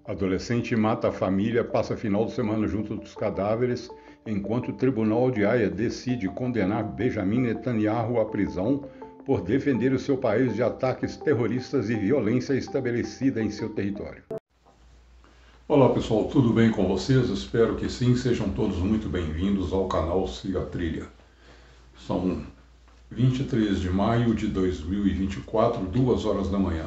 Adolescente mata a família, passa final de semana junto dos cadáveres, enquanto o Tribunal de Haia decide condenar Benjamin Netanyahu à prisão por defender o seu país de ataques terroristas e violência estabelecida em seu território. Olá pessoal, tudo bem com vocês? Espero que sim, sejam todos muito bem-vindos ao canal Siga a Trilha. São 23 de maio de 2024, 2 horas da manhã.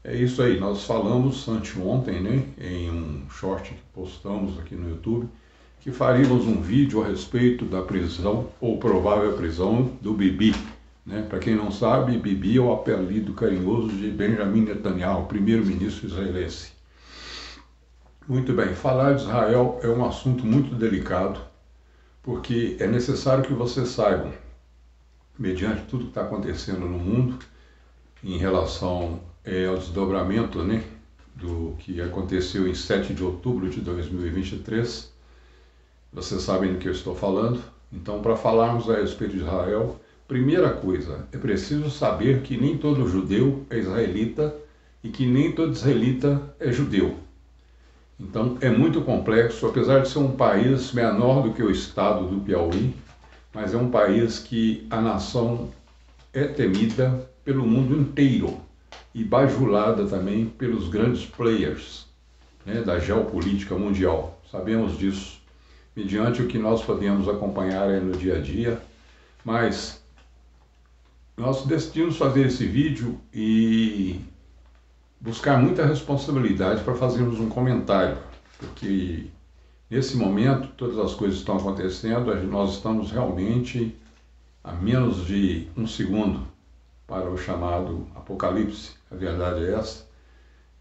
É isso aí, nós falamos anteontem, né, em um short que postamos aqui no YouTube, que faríamos um vídeo a respeito da prisão ou provável prisão do Bibi. Né? Para quem não sabe, Bibi é o apelido carinhoso de Benjamin Netanyahu, primeiro-ministro israelense. Muito bem, falar de Israel é um assunto muito delicado, porque é necessário que vocês saibam, mediante tudo que está acontecendo no mundo, em relação ao desdobramento, né, do que aconteceu em 7 de outubro de 2023, vocês sabem do que eu estou falando. Então, para falarmos a respeito de Israel, primeira coisa, é preciso saber que nem todo judeu é israelita e que nem todo israelita é judeu. Então, é muito complexo, apesar de ser um país menor do que o estado do Piauí, mas é um país que a nação é temida pelo mundo inteiro e bajulada também pelos grandes players, né, da geopolítica mundial. Sabemos disso, mediante o que nós podemos acompanhar aí no dia a dia, mas nós decidimos fazer esse vídeo e buscar muita responsabilidade para fazermos um comentário, porque nesse momento todas as coisas estão acontecendo, nós estamos realmente a menos de um segundo para o chamado apocalipse, a verdade é essa,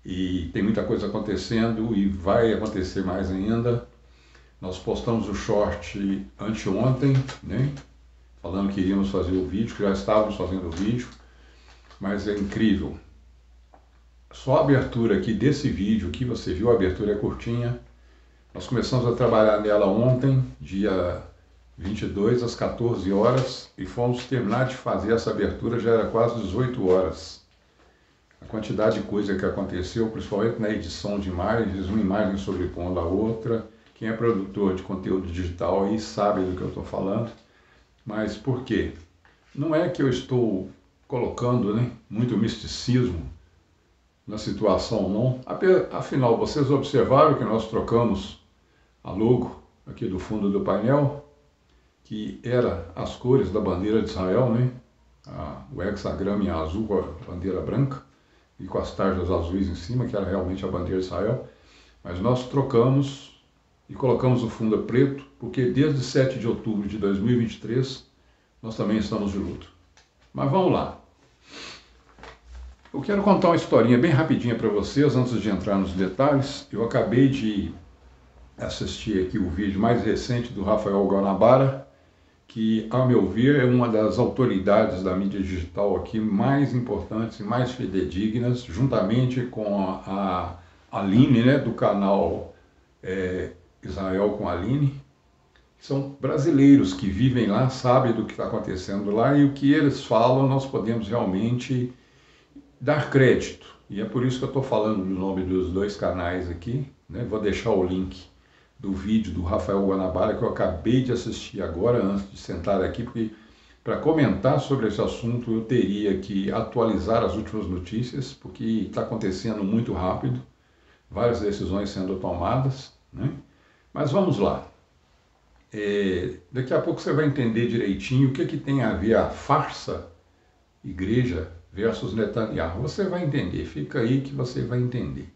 e tem muita coisa acontecendo e vai acontecer mais ainda. Nós postamos o short anteontem, né, falando que iríamos fazer o vídeo, que já estávamos fazendo o vídeo, mas é incrível. Só a abertura aqui desse vídeo que você viu, a abertura é curtinha. Nós começamos a trabalhar nela ontem, dia 22 às 14 horas, e fomos terminar de fazer essa abertura, já era quase 18 horas. A quantidade de coisa que aconteceu, principalmente na edição de imagens, uma imagem sobrepondo a outra. Quem é produtor de conteúdo digital aí sabe do que eu estou falando. Mas por quê? Não é que eu estou colocando, né, muito misticismo na situação, não. Afinal, vocês observaram que nós trocamos a logo aqui do fundo do painel, que era as cores da bandeira de Israel, né? O hexagrama em azul com a bandeira branca e com as tarjas azuis em cima, que era realmente a bandeira de Israel. Mas nós trocamos e colocamos o fundo preto, porque desde 7 de outubro de 2023 nós também estamos de luto. Mas vamos lá. Eu quero contar uma historinha bem rapidinha para vocês, antes de entrar nos detalhes. Eu acabei de assistir aqui o vídeo mais recente do Rafael Guanabara, que, ao meu ver, é uma das autoridades da mídia digital aqui mais importantes e mais fidedignas, juntamente com a Aline, né, do canal Israel com a Aline. São brasileiros que vivem lá, sabem do que está acontecendo lá, e o que eles falam nós podemos realmente dar crédito. E é por isso que eu estou falando no nome dos dois canais aqui, né? Vou deixar o link do vídeo do Rafael Guanabara, que eu acabei de assistir agora, antes de sentar aqui, porque para comentar sobre esse assunto eu teria que atualizar as últimas notícias, porque está acontecendo muito rápido, várias decisões sendo tomadas, né? Mas vamos lá. Daqui a pouco você vai entender direitinho o que tem a ver a farsa igreja versus Netanyahu. Você vai entender, fica aí que você vai entender.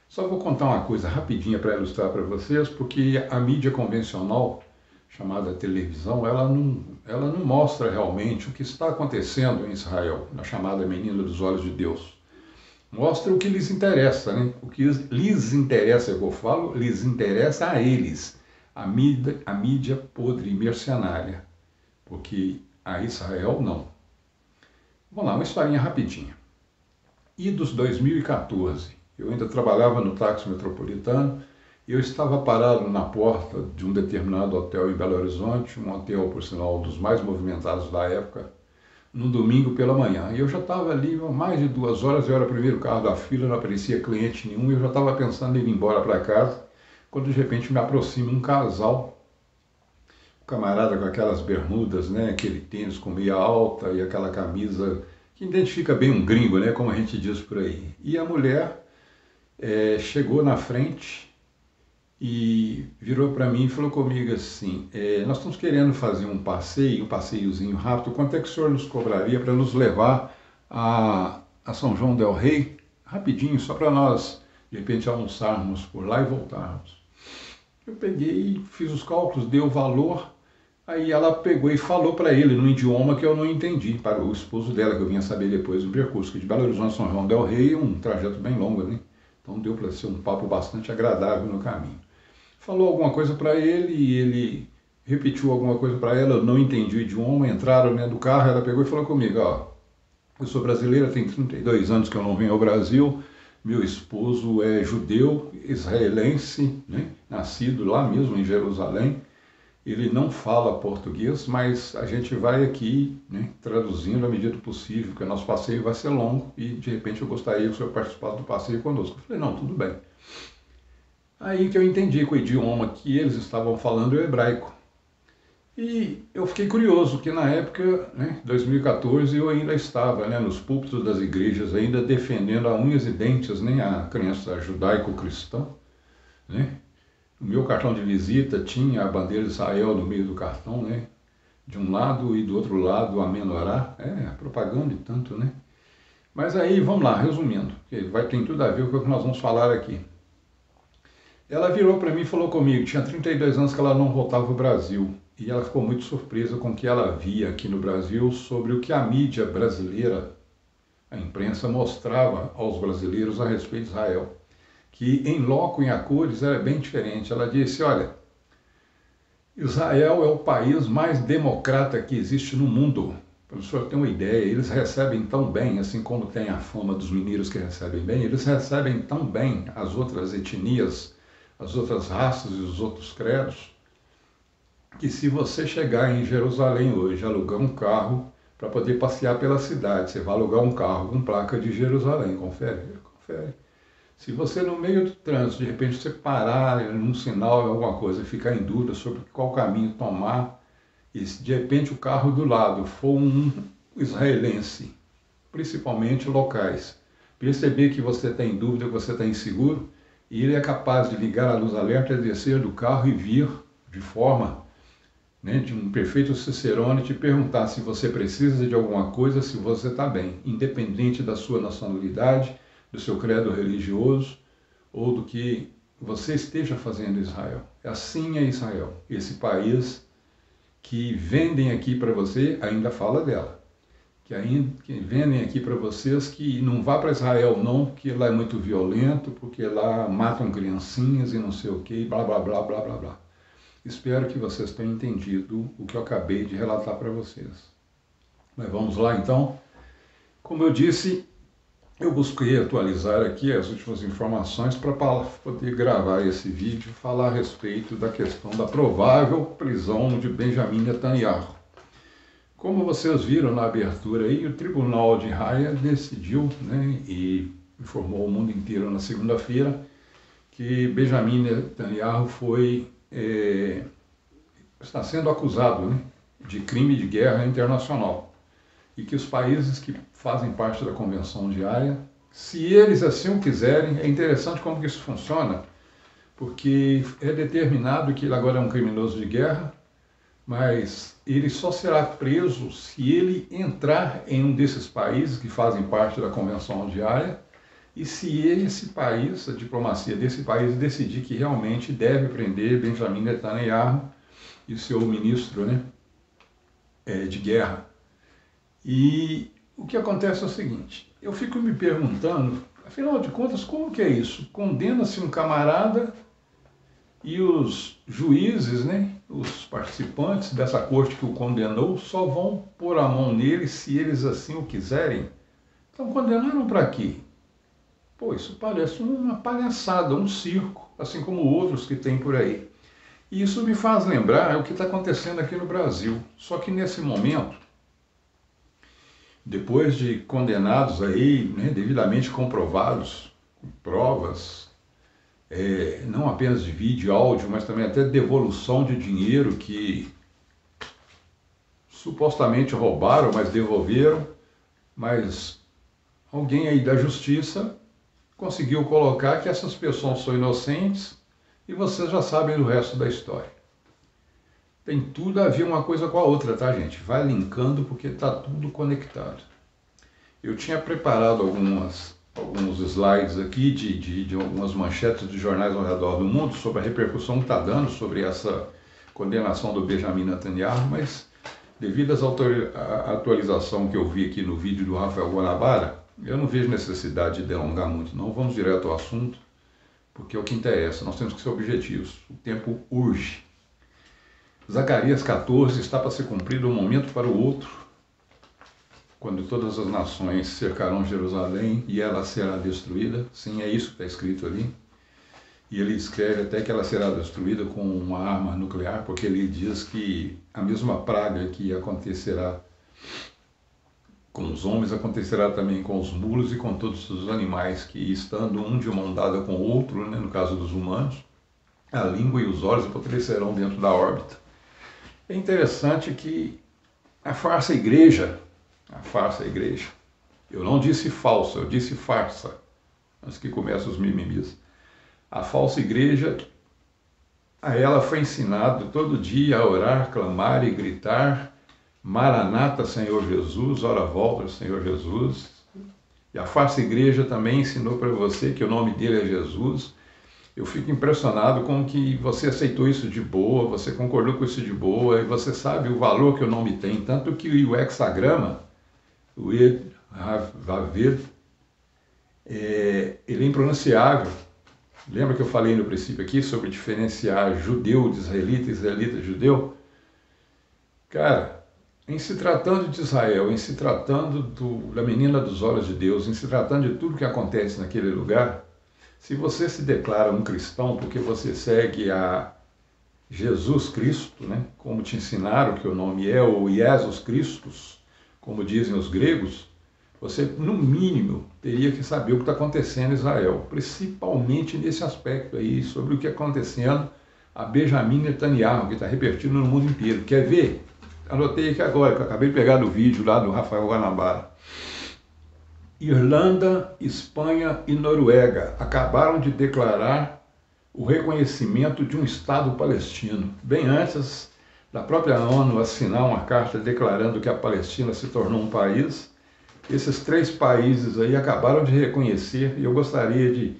Só vou contar uma coisa rapidinha para ilustrar para vocês, porque a mídia convencional, chamada televisão, ela não mostra realmente o que está acontecendo em Israel, na chamada menina dos olhos de Deus. Mostra o que lhes interessa, né? O que lhes interessa, eu falo, lhes interessa a eles. A mídia podre e mercenária, porque a Israel não. Vamos lá, uma historinha rapidinha. Idos 2014, eu ainda trabalhava no táxi metropolitano e eu estava parado na porta de um determinado hotel em Belo Horizonte, um hotel, por sinal, dos mais movimentados da época, no domingo pela manhã. E eu já estava ali há mais de 2 horas, eu era o primeiro carro da fila, não aparecia cliente nenhum, e eu já estava pensando em ir embora para casa, quando de repente me aproxima um casal, um camarada com aquelas bermudas, né, aquele tênis com meia alta e aquela camisa que identifica bem um gringo, né, como a gente diz por aí. E a mulher chegou na frente e virou para mim e falou comigo assim, nós estamos querendo fazer um passeiozinho rápido, quanto é que o senhor nos cobraria para nos levar a São João del Rei, rapidinho, só para nós, de repente, almoçarmos por lá e voltarmos. Eu peguei, fiz os cálculos, dei o valor, aí ela pegou e falou para ele num idioma que eu não entendi, para o esposo dela, que eu vinha saber depois do percurso, que de Belo Horizonte a São João del Rei é um trajeto bem longo, né? Então deu para ser um papo bastante agradável no caminho. Falou alguma coisa para ele e ele repetiu alguma coisa para ela, eu não entendi o idioma, entraram dentro do carro, ela pegou e falou comigo, ó, eu sou brasileira, tem 32 anos que eu não venho ao Brasil, meu esposo é judeu, israelense, né, nascido lá mesmo em Jerusalém, ele não fala português, mas a gente vai aqui, né, traduzindo à medida do possível, porque o nosso passeio vai ser longo e de repente eu gostaria que o senhor participasse do passeio conosco. Eu falei, não, tudo bem. Aí que eu entendi que o idioma que eles estavam falando é o hebraico. E eu fiquei curioso, que na época, né, 2014, eu ainda estava, né, nos púlpitos das igrejas, ainda defendendo a unhas e dentes, né, a crença judaico-cristã. Né? O meu cartão de visita tinha a bandeira de Israel no meio do cartão, né, de um lado e do outro lado a menorá, propaganda e tanto, né? Mas aí, vamos lá, resumindo, que tem tudo a ver com o que nós vamos falar aqui. Ela virou para mim e falou comigo, tinha 32 anos que ela não voltava ao Brasil, e ela ficou muito surpresa com o que ela via aqui no Brasil sobre o que a mídia brasileira, a imprensa, mostrava aos brasileiros a respeito de Israel, que em loco, em a cores, era bem diferente. Ela disse, olha, Israel é o país mais democrata que existe no mundo. Para o senhor ter uma ideia, eles recebem tão bem, assim como tem a fama dos mineiros que recebem bem, eles recebem tão bem as outras etnias, as outras raças e os outros credos, que se você chegar em Jerusalém hoje, alugar um carro para poder passear pela cidade, você vai alugar um carro com placa de Jerusalém, confere? Confere. Se você no meio do trânsito, de repente você parar num sinal, alguma coisa, e ficar em dúvida sobre qual caminho tomar, e se de repente o carro do lado for um israelense, principalmente locais, perceber que você está em dúvida, que você está inseguro, e ele é capaz de ligar a luz alerta, descer do carro e vir de forma, né, de um perfeito cicerone, te perguntar se você precisa de alguma coisa, se você está bem, independente da sua nacionalidade, do seu credo religioso ou do que você esteja fazendo em Israel. Assim é Israel, esse país que vendem aqui para você, ainda fala dela, que vendem aqui para vocês que não vá para Israel não, porque lá é muito violento, porque lá matam criancinhas e não sei o que, blá blá blá blá blá blá. Espero que vocês tenham entendido o que eu acabei de relatar para vocês. Mas vamos lá então. Como eu disse, eu busquei atualizar aqui as últimas informações para poder gravar esse vídeo e falar a respeito da questão da provável prisão de Benjamin Netanyahu. Como vocês viram na abertura aí, o Tribunal de Haia decidiu, né, e informou o mundo inteiro na segunda-feira, que Benjamin Netanyahu está sendo acusado, né, de crime de guerra internacional. E que os países que fazem parte da Convenção de Haia, se eles assim o quiserem, é interessante como que isso funciona, porque é determinado que ele agora é um criminoso de guerra, mas ele só será preso se ele entrar em um desses países que fazem parte da Convenção de Haia, e se esse país, a diplomacia desse país, decidir que realmente deve prender Benjamin Netanyahu e o seu ministro, né, de guerra. E o que acontece é o seguinte, eu fico me perguntando, afinal de contas, como que é isso? Condena-se um camarada e os juízes, né, os participantes dessa corte que o condenou, só vão pôr a mão nele se eles assim o quiserem. Então condenaram para quê? Pô, isso parece uma palhaçada, um circo, assim como outros que tem por aí. E isso me faz lembrar o que está acontecendo aqui no Brasil. Só que nesse momento, depois de condenados aí, né, devidamente comprovados, provas, não apenas de vídeo e áudio, mas também até devolução de dinheiro que supostamente roubaram, mas devolveram, mas alguém aí da justiça conseguiu colocar que essas pessoas são inocentes e vocês já sabem do resto da história. Tem tudo a ver uma coisa com a outra, tá, gente? Vai linkando porque está tudo conectado. Eu tinha preparado alguns slides aqui de algumas manchetes de jornais ao redor do mundo sobre a repercussão que está dando sobre essa condenação do Benjamin Netanyahu, mas devido à atualização que eu vi aqui no vídeo do Rafael Guanabara, eu não vejo necessidade de delongar muito, não. Vamos direto ao assunto, porque é o que interessa. Nós temos que ser objetivos. O tempo urge. Zacarias 14 está para ser cumprido de um momento para o outro, quando todas as nações cercarão Jerusalém e ela será destruída. Sim, é isso que está escrito ali. E ele escreve até que ela será destruída com uma arma nuclear, porque ele diz que a mesma praga que acontecerá com os homens acontecerá também com os mulos e com todos os animais que, estando um de mão dada com o outro, né, no caso dos humanos, a língua e os olhos apodrecerão dentro da órbita. É interessante que a farsa igreja, eu não disse falsa, eu disse farsa, antes que comecem os mimimis. A falsa igreja, a ela foi ensinado todo dia a orar, clamar e gritar: Maranata, Senhor Jesus, ora volta, Senhor Jesus. E a farsa igreja também ensinou para você que o nome dele é Jesus. Eu fico impressionado com que você aceitou isso de boa, você concordou com isso de boa, e você sabe o valor que o nome tem, tanto que o hexagrama, o Ed-Vav-Vav, ele é impronunciável. Lembra que eu falei no princípio aqui sobre diferenciar judeu de israelita, israelita de judeu? Cara, em se tratando de Israel, em se tratando da menina dos olhos de Deus, em se tratando de tudo que acontece naquele lugar, se você se declara um cristão porque você segue a Jesus Cristo, né, como te ensinaram que o nome é, ou Jesus Christus, como dizem os gregos, você, no mínimo, teria que saber o que está acontecendo em Israel, principalmente nesse aspecto aí, sobre o que está acontecendo a Benjamin Netanyahu, que está repetindo no mundo inteiro. Quer ver? Anotei aqui agora, que eu acabei de pegar do vídeo lá do Rafael Guanabara. Irlanda, Espanha e Noruega acabaram de declarar o reconhecimento de um Estado palestino, bem antes da própria ONU assinar uma carta declarando que a Palestina se tornou um país. Esses três países aí acabaram de reconhecer, e eu gostaria de...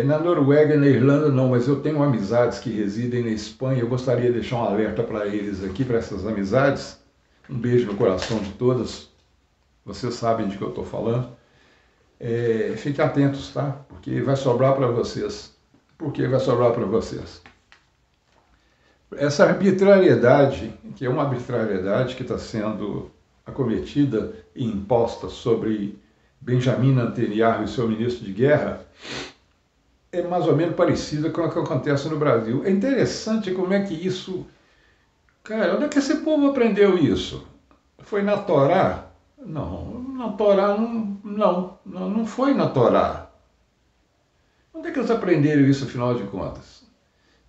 na Noruega e na Irlanda não, mas eu tenho amizades que residem na Espanha, eu gostaria de deixar um alerta para eles aqui, para essas amizades. Um beijo no coração de todas. Vocês sabem de que eu estou falando. Fiquem atentos, tá? Porque vai sobrar para vocês. Por que vai sobrar para vocês? Essa arbitrariedade, que é uma arbitrariedade que está sendo acometida e imposta sobre Benjamin Netanyahu e seu ministro de guerra, é mais ou menos parecida com o que acontece no Brasil. É interessante como é que isso... Cara, onde é que esse povo aprendeu isso? Foi na Torá? Não, na Torá não foi na Torá. Onde é que eles aprenderam isso, afinal de contas?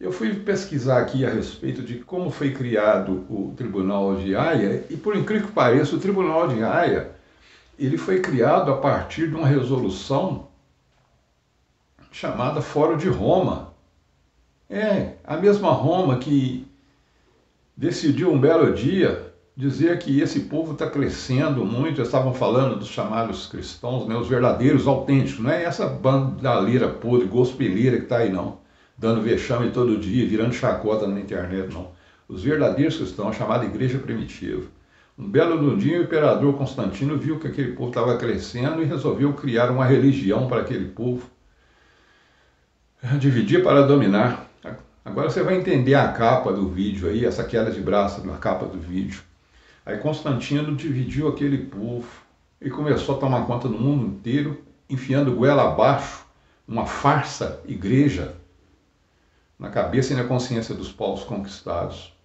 Eu fui pesquisar aqui a respeito de como foi criado o Tribunal de Haia, e por incrível que pareça, o Tribunal de Haia, ele foi criado a partir de uma resolução chamada Fórum de Roma. A mesma Roma que decidiu um belo dia dizer que esse povo está crescendo muito. Eles estavam falando dos chamados cristãos, né, os verdadeiros, autênticos, não é essa bandalheira podre, gospeleira que está aí não, dando vexame todo dia, virando chacota na internet, não. Os verdadeiros cristãos, chamada igreja primitiva. Um belo dia o imperador Constantino viu que aquele povo estava crescendo e resolveu criar uma religião para aquele povo. Dividir para dominar. Agora você vai entender a capa do vídeo aí, essa queda de braço na capa do vídeo. Aí Constantino dividiu aquele povo e começou a tomar conta do mundo inteiro, enfiando goela abaixo uma farsa igreja na cabeça e na consciência dos povos conquistados.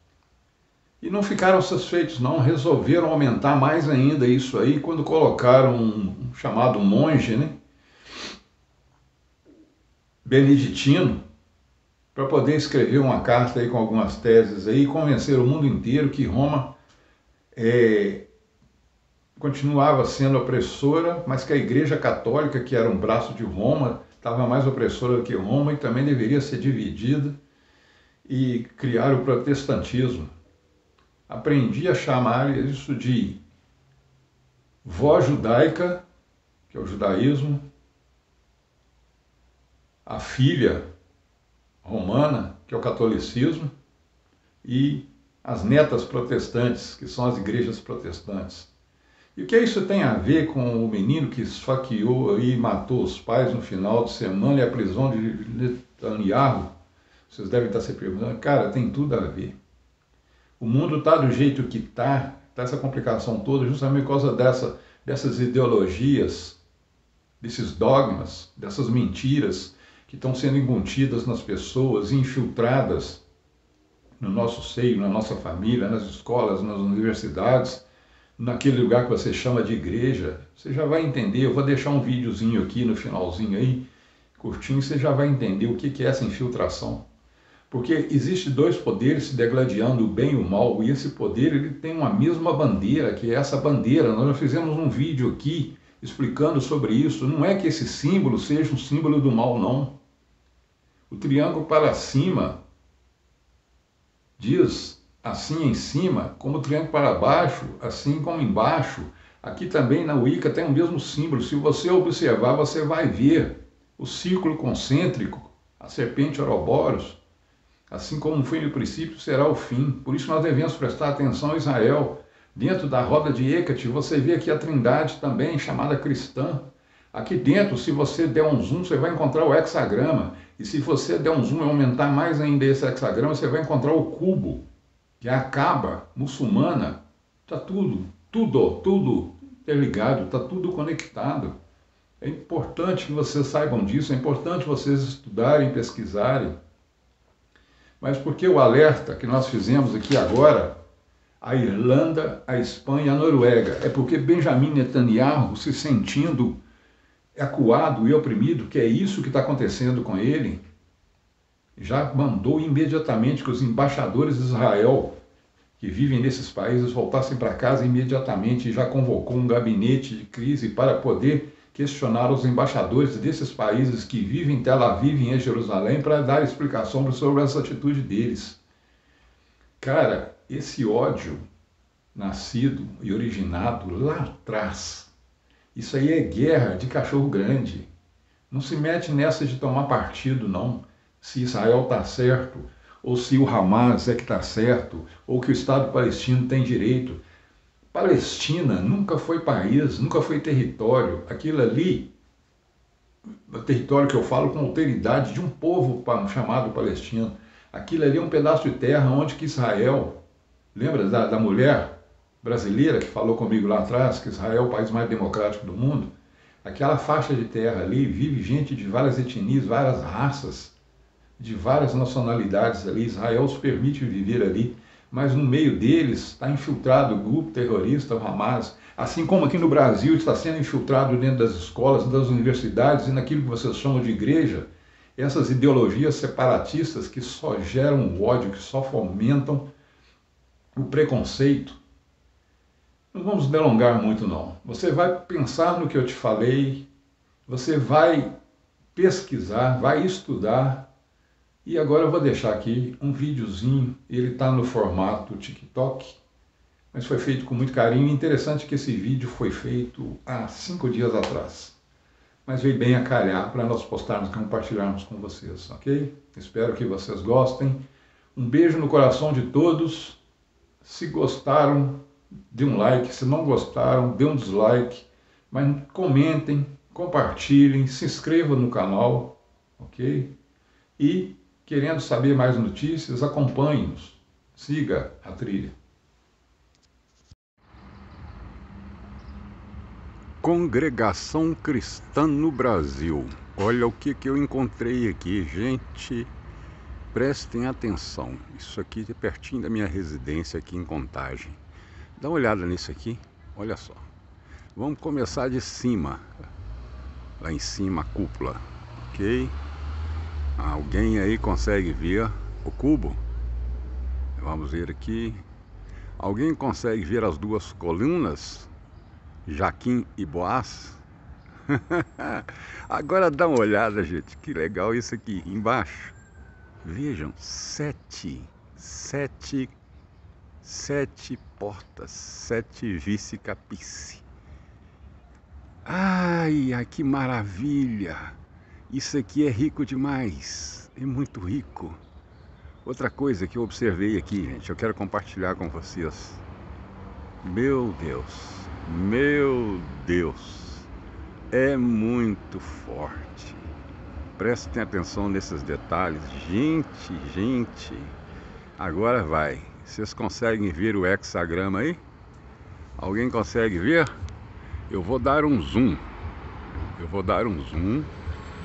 E não ficaram satisfeitos não, resolveram aumentar mais ainda isso aí quando colocaram um chamado monge, né, beneditino, para poder escrever uma carta aí com algumas teses aí e convencer o mundo inteiro que Roma continuava sendo opressora, mas que a Igreja Católica, que era um braço de Roma, estava mais opressora do que Roma e também deveria ser dividida, e criar o protestantismo. Aprendi a chamar isso de vó judaica, que é o judaísmo, a filha romana, que é o catolicismo, e as netas protestantes, que são as igrejas protestantes. E o que isso tem a ver com o menino que esfaqueou e matou os pais no final de semana e a prisão de Netanyahu? Vocês devem estar se perguntando. Cara, tem tudo a ver. O mundo está do jeito que está essa complicação toda justamente por causa dessas ideologias, desses dogmas, dessas mentiras que estão sendo embutidas nas pessoas, infiltradas no nosso seio, na nossa família, nas escolas, nas universidades, naquele lugar que você chama de igreja. Você já vai entender, eu vou deixar um videozinho aqui no finalzinho aí, curtinho, você já vai entender o que é essa infiltração. Porque existe dois poderes se degladiando, o bem e o mal, e esse poder ele tem uma mesma bandeira, que é essa bandeira. Nós já fizemos um vídeo aqui explicando sobre isso. Não é que esse símbolo seja um símbolo do mal, não. O triângulo para cima diz assim em cima, como o triângulo para baixo, assim como embaixo. Aqui também na Wicca tem o mesmo símbolo. Se você observar, você vai ver o círculo concêntrico, a serpente Ouroboros. Assim como foi no princípio, será o fim. Por isso nós devemos prestar atenção a Israel. Dentro da roda de Hecate, você vê aqui a trindade também, chamada cristã. Aqui dentro, se você der um zoom, você vai encontrar o hexagrama. E se você der um zoom e aumentar mais ainda esse hexagrama, você vai encontrar o cubo, que é a Kaaba muçulmana. Está tudo interligado, está tudo conectado. É importante que vocês saibam disso, é importante vocês estudarem, pesquisarem. Mas por que o alerta que nós fizemos aqui agora, a Irlanda, a Espanha e a Noruega? É porque Benjamin Netanyahu, se sentindo acuado e oprimido, que é isso que está acontecendo com ele, já mandou imediatamente que os embaixadores de Israel, que vivem nesses países, voltassem para casa imediatamente, e já convocou um gabinete de crise para poder questionar os embaixadores desses países que vivem em Tel Aviv e em Jerusalém para dar explicação sobre essa atitude deles. Cara, esse ódio nascido e originado lá atrás, isso aí é guerra de cachorro grande. Não se mete nessa de tomar partido, não. Se Israel está certo, ou se o Hamas é que está certo, ou que o Estado palestino tem direito. Palestina nunca foi país, nunca foi território. Aquilo ali, o território que eu falo com alteridade de um povo chamado palestino. Aquilo ali é um pedaço de terra onde que Israel, lembra da mulher brasileira que falou comigo lá atrás, que Israel é o país mais democrático do mundo? Aquela faixa de terra ali vive gente de várias etnias, várias raças, de várias nacionalidades ali. Israel os permite viver ali, mas no meio deles está infiltrado o grupo terrorista, o Hamas, assim como aqui no Brasil está sendo infiltrado dentro das escolas, das universidades e naquilo que vocês chamam de igreja, essas ideologias separatistas que só geram ódio, que só fomentam o preconceito. Não vamos delongar muito não. Você vai pensar no que eu te falei, você vai pesquisar, vai estudar. E agora eu vou deixar aqui um videozinho, ele está no formato TikTok, mas foi feito com muito carinho. Interessante que esse vídeo foi feito há 5 dias atrás, mas veio bem a calhar para nós postarmos e compartilharmos com vocês, ok? Espero que vocês gostem. Um beijo no coração de todos. Se gostaram, dê um like. Se não gostaram, dê um dislike. Mas comentem, compartilhem, se inscrevam no canal, ok? E querendo saber mais notícias, acompanhe-nos. Siga a trilha. Congregação Cristã no Brasil. Olha o que eu encontrei aqui, gente. Prestem atenção, isso aqui é pertinho da minha residência aqui em Contagem. Dá uma olhada nisso aqui, olha só. Vamos começar de cima, lá em cima a cúpula, ok? Alguém aí consegue ver o cubo? Vamos ver aqui. Alguém consegue ver as duas colunas? Jaquim e Boaz? Agora dá uma olhada, gente, que legal isso aqui embaixo. Vejam, sete portas, 7 vice-capice. Ai, que maravilha! Isso aqui é rico demais, é muito rico. Outra coisa que eu observei aqui, gente, eu quero compartilhar com vocês. Meu Deus, é muito forte. Prestem atenção nesses detalhes. Gente, agora vai. Vocês conseguem ver o hexagrama aí? Alguém consegue ver? Eu vou dar um zoom.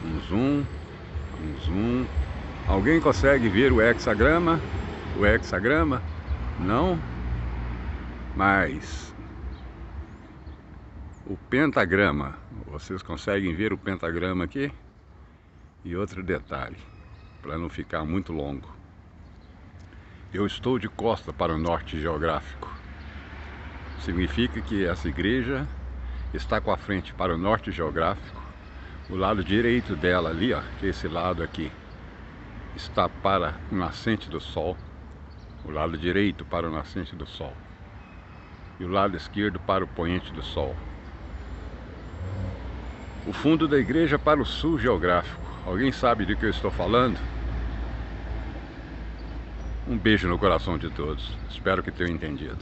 Um zoom. Alguém consegue ver o hexagrama? Não? Mas o pentagrama. Vocês conseguem ver o pentagrama aqui? E outro detalhe, para não ficar muito longo. Eu estou de costa para o norte geográfico. Significa que essa igreja está com a frente para o norte geográfico. O lado direito dela ali, ó, que é esse lado aqui, está para o nascente do sol. O lado direito para o nascente do sol. E o lado esquerdo para o poente do sol. O fundo da igreja para o sul geográfico. Alguém sabe do que eu estou falando? Um beijo no coração de todos. Espero que tenham entendido.